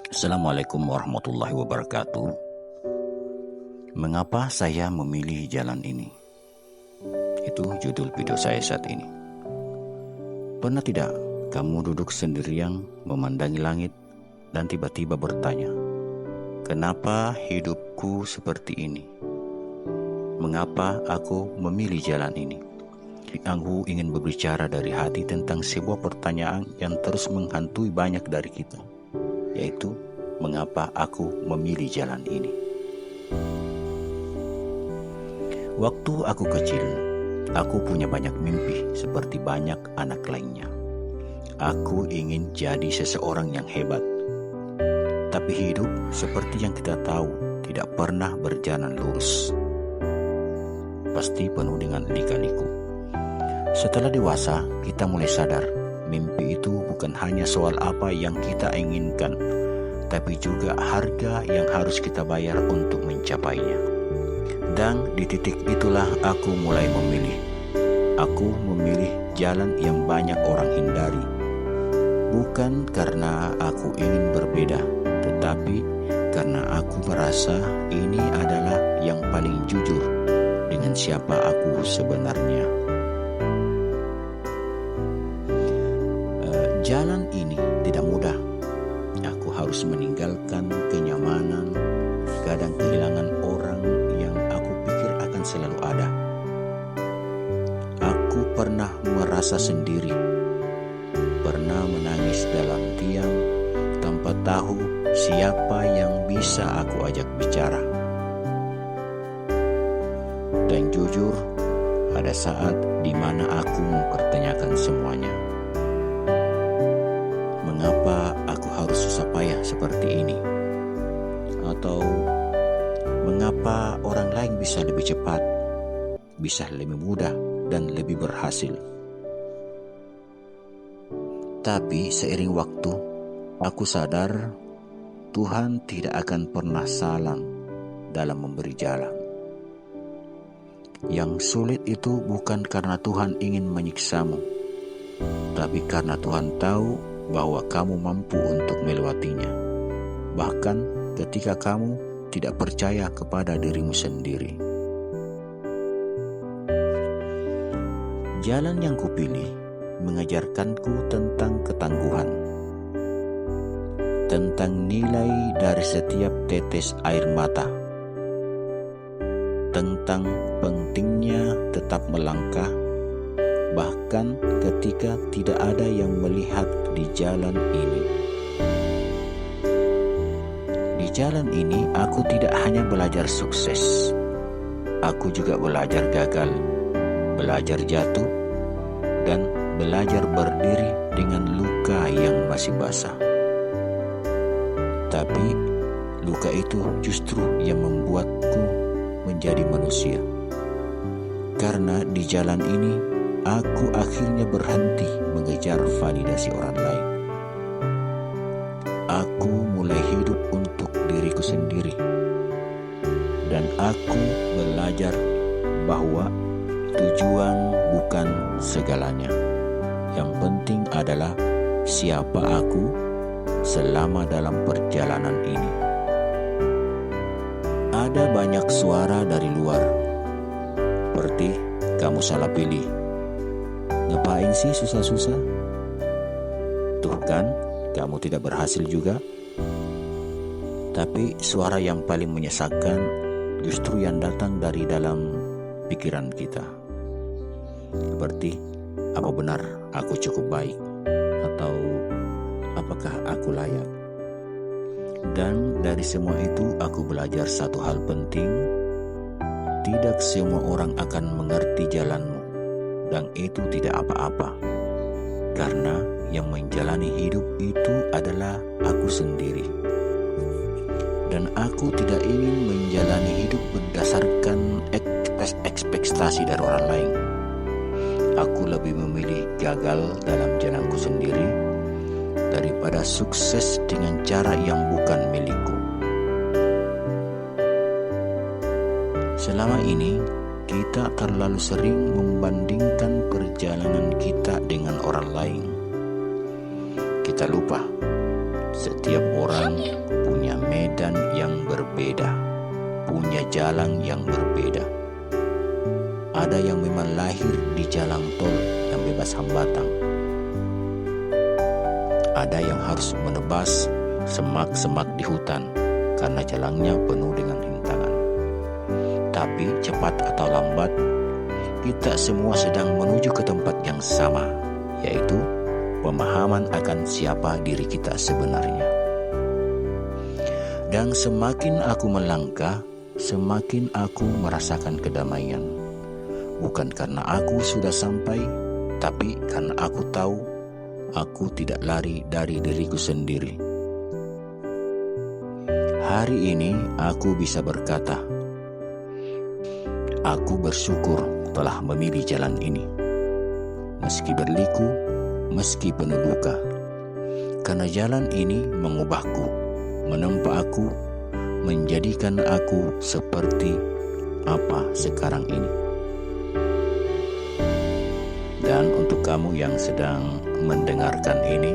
Assalamualaikum warahmatullahi wabarakatuh. Mengapa saya memilih jalan ini? Itu judul video saya saat ini. Pernah tidak kamu duduk sendirian memandangi langit dan tiba-tiba bertanya, kenapa hidupku seperti ini? Mengapa aku memilih jalan ini? Aku ingin berbicara dari hati tentang sebuah pertanyaan yang terus menghantui banyak dari kita, yaitu mengapa aku memilih jalan ini. Waktu aku kecil, aku punya banyak mimpi seperti banyak anak lainnya. Aku ingin jadi seseorang yang hebat. Tapi hidup seperti yang kita tahu tidak pernah berjalan lurus. Pasti penuh dengan lika-liku. Setelah dewasa, kita mulai sadar mimpi itu bukan hanya soal apa yang kita inginkan, tapi juga harga yang harus kita bayar untuk mencapainya. Dan di titik itulah aku mulai memilih. Aku memilih jalan yang banyak orang hindari. Bukan karena aku ingin berbeda, tetapi karena aku merasa ini adalah yang paling jujur dengan siapa aku sebenarnya. Jalan ini tidak mudah. Aku harus meninggalkan kenyamanan, kadang kehilangan orang yang aku pikir akan selalu ada. Aku pernah merasa sendiri, pernah menangis dalam diam tanpa tahu siapa yang bisa aku ajak bicara. Dan jujur, ada saat di mana aku mempertanyakan semuanya. Mengapa aku harus susah payah seperti ini? Atau mengapa orang lain bisa lebih cepat, bisa lebih mudah, dan lebih berhasil? Tapi seiring waktu, aku sadar Tuhan tidak akan pernah salah dalam memberi jalan. Yang sulit itu bukan karena Tuhan ingin menyiksamu, tapi karena Tuhan tahu bahwa kamu mampu untuk melewatinya, bahkan ketika kamu tidak percaya kepada dirimu sendiri. Jalan yang kupilih mengajarkanku tentang ketangguhan, tentang nilai dari setiap tetes air mata, tentang pentingnya tetap melangkah bahkan ketika tidak ada yang melihat di jalan ini. Di jalan ini aku tidak hanya belajar sukses, aku juga belajar gagal, belajar jatuh, dan belajar berdiri dengan luka yang masih basah. Tapi luka itu justru yang membuatku menjadi manusia. Karena di jalan ini aku akhirnya berhenti mengejar validasi orang lain. Aku mulai hidup untuk diriku sendiri. Dan aku belajar bahwa tujuan bukan segalanya. Yang penting adalah siapa aku selama dalam perjalanan ini. Ada banyak suara dari luar, seperti kamu salah pilih. Ngapain sih susah-susah? Tuh kan, kamu tidak berhasil juga. Tapi suara yang paling menyesakkan justru yang datang dari dalam pikiran kita. Seperti, apa benar aku cukup baik? Atau apakah aku layak? Dan dari semua itu aku belajar satu hal penting. Tidak semua orang akan mengerti jalanmu. Dan itu tidak apa-apa, karena yang menjalani hidup itu adalah aku sendiri. Dan aku tidak ingin menjalani hidup berdasarkan ekspektasi dari orang lain. Aku lebih memilih gagal dalam jalanku sendiri daripada sukses dengan cara yang bukan milikku. Selama ini kita terlalu sering membandingkan perjalanan kita dengan orang lain. Kita lupa Setiap orang punya medan yang berbeda, punya jalan yang berbeda. Ada yang memang lahir di jalan tol yang bebas hambatan. Ada yang harus menebas semak-semak di hutan karena jalannya penuh dengan rintangan. Tapi cepat atau lambat, kita semua sedang menuju ke tempat yang sama, yaitu pemahaman akan siapa diri kita sebenarnya. Dan semakin aku melangkah, semakin aku merasakan kedamaian. Bukan karena aku sudah sampai, tapi karena aku tahu aku tidak lari dari diriku sendiri. Hari ini aku bisa berkata, aku bersyukur telah memilih jalan ini. Meski berliku, meski penuh duka, karena jalan ini mengubahku, menempa aku, menjadikan aku seperti apa sekarang ini. Dan untuk kamu yang sedang mendengarkan ini,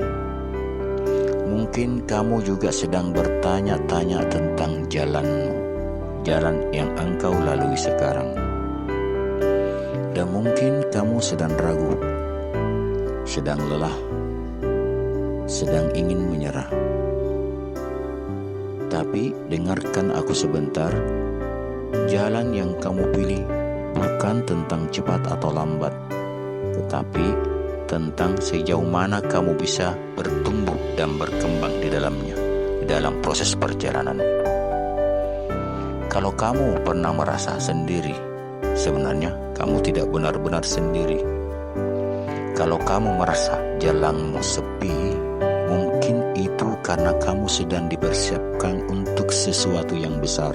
mungkin kamu juga sedang bertanya-tanya tentang jalanmu, jalan yang engkau lalui sekarang. Dan mungkin kamu sedang ragu, sedang lelah, sedang ingin menyerah. Tapi dengarkan aku sebentar, jalan yang kamu pilih bukan tentang cepat atau lambat, tetapi tentang sejauh mana kamu bisa bertumbuh dan berkembang di dalamnya, di dalam proses perjalanan itu. Kalau kamu pernah merasa sendiri, sebenarnya kamu tidak benar-benar sendiri. Kalau kamu merasa jalanmu sepi, mungkin itu karena kamu sedang dipersiapkan untuk sesuatu yang besar.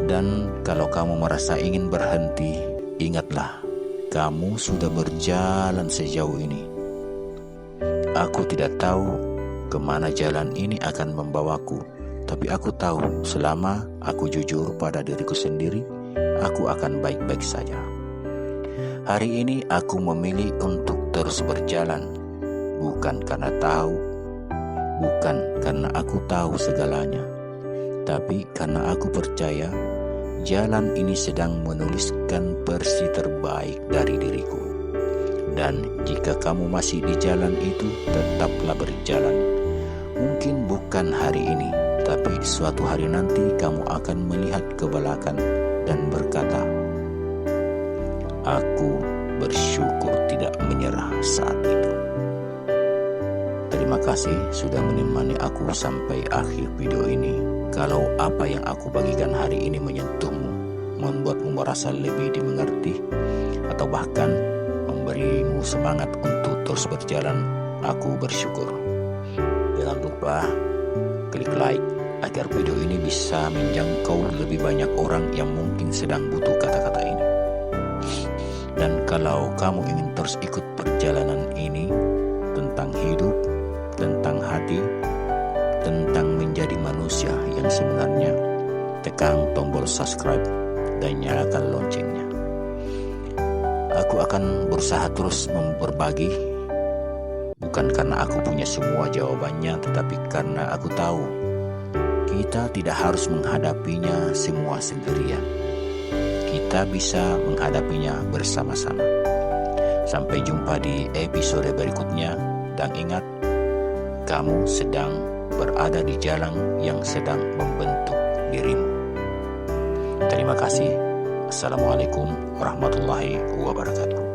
Dan kalau kamu merasa ingin berhenti, ingatlah, kamu sudah berjalan sejauh ini. Aku tidak tahu kemana jalan ini akan membawaku, tapi aku tahu selama aku jujur pada diriku sendiri, aku akan baik-baik saja. Hari ini aku memilih untuk terus berjalan, bukan karena tahu, bukan karena aku tahu segalanya, tapi karena aku percaya jalan ini sedang menuliskan versi terbaik dari diriku. Dan jika kamu masih di jalan itu, tetaplah berjalan. Mungkin bukan hari ini, tapi suatu hari nanti kamu akan melihat ke belakang dan berkata, aku bersyukur tidak menyerah saat itu. Terima kasih sudah menemani aku sampai akhir video ini. Kalau apa yang aku bagikan hari ini menyentuhmu, membuatmu merasa lebih dimengerti, atau bahkan memberimu semangat untuk terus berjalan, aku bersyukur. Jangan lupa klik like agar video ini bisa menjangkau lebih banyak orang yang mungkin sedang butuh kata-kata ini. Dan kalau kamu ingin terus ikut perjalanan ini tentang hidup, tentang hati, tentang menjadi manusia yang sebenarnya, tekan tombol subscribe dan nyalakan loncengnya. Aku akan berusaha terus berbagi, bukan karena aku punya semua jawabannya, tetapi karena aku tahu kita tidak harus menghadapinya semua sendirian. Kita bisa menghadapinya bersama-sama. Sampai jumpa di episode berikutnya, dan ingat, kamu sedang berada di jalan yang sedang membentuk dirimu. Terima kasih. Assalamualaikum warahmatullahi wabarakatuh.